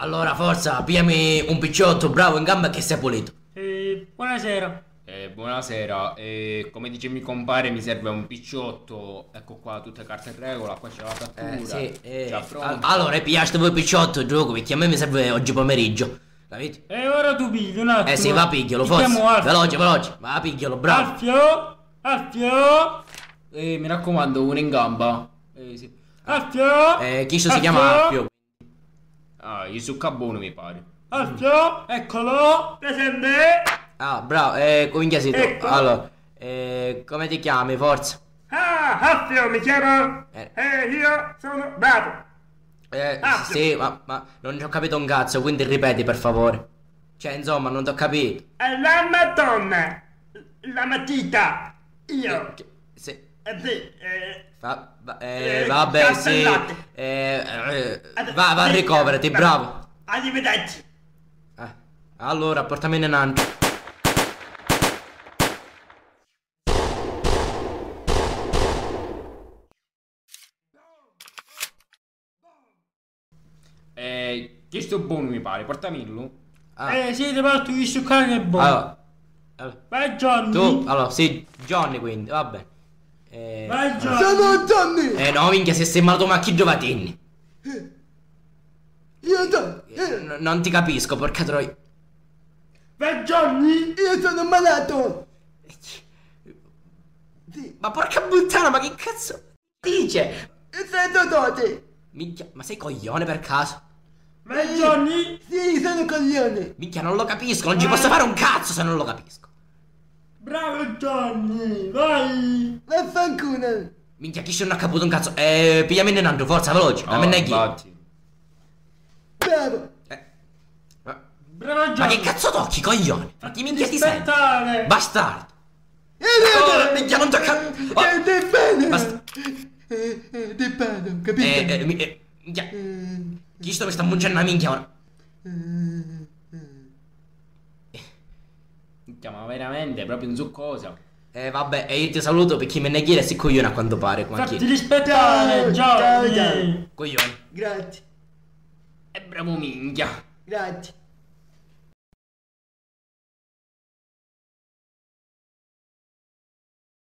Allora, forza, pigliami un picciotto bravo in gamba che sia pulito. Buonasera. Buonasera, come dice mio compare mi serve un picciotto, ecco qua tutte le carte in regola, qua c'è la fattura, Sì, già pronta. allora, pigliate voi picciotto, gioco, perché a me mi serve oggi pomeriggio. Capito? E ora tu pigli un attimo. Sì, va, piglialo, Ti forza. chiamo Alfio. Veloce, veloce. Va, piglialo, bravo. Alfio. Mi raccomando, uno in gamba. Sì. Alfio. Chi si chiama Alfio? Ah, il succabuono mi pare. Alfio, eccolo, presente. Ah, bravo, minchia sei tu. Ecco. Allora, come ti chiami, forza? Alfio mi chiamo. Io sono bravo. Alfio. Sì, ma non ci ho capito un cazzo, quindi ripeti per favore. Cioè, insomma, non ti ho capito. La Madonna, la matita, io. Sì. Vabbè, sì. Va a ricoverati, bravo. Arrivederci. Allora, portami in nanto. Chi sto buono mi pare, portamillo. Sì, ti porto di succare che è buono. Allora, Vai Johnny. tu, allora, sì, Johnny quindi, vabbè. Vai Johnny. Sono Johnny! No, minchia, sei malato ma chi giovatini? Io sono... Non ti capisco, porca troia. Vai Johnny. Io sono malato! Sì. Ma porca puttana, ma che cazzo dice? Sei Tototi! Minchia, ma sei coglione per caso? Vai Johnny. Sì, sono coglione! Minchia, non lo capisco, non ci posso fare un cazzo se non lo capisco. Bravo Johnny. Vai. Vaffanculo! Minchia, chi se non ha caputo un cazzo? Pigliami in nanto, forza, veloce, dammi ne chi. Batti. Bravo! Bravo Johnny. Ma che cazzo tocchi, coglione? Ma chi minchia ti sei? Aspettare. Bastardo. Oh, Minchia, non tocca. Ti bene! Basta. Ti bene, capito? Minchia, chi sto mi sta mungendo una minchia ora? Minchia, ma veramente, proprio in succosa. Vabbè, io ti saluto perché me ne chiede si coglione a quanto pare. Qua Fatti chi? rispettare Ciao, Johnny. ciao. Coglione. Grazie, È bravo minchia. grazie.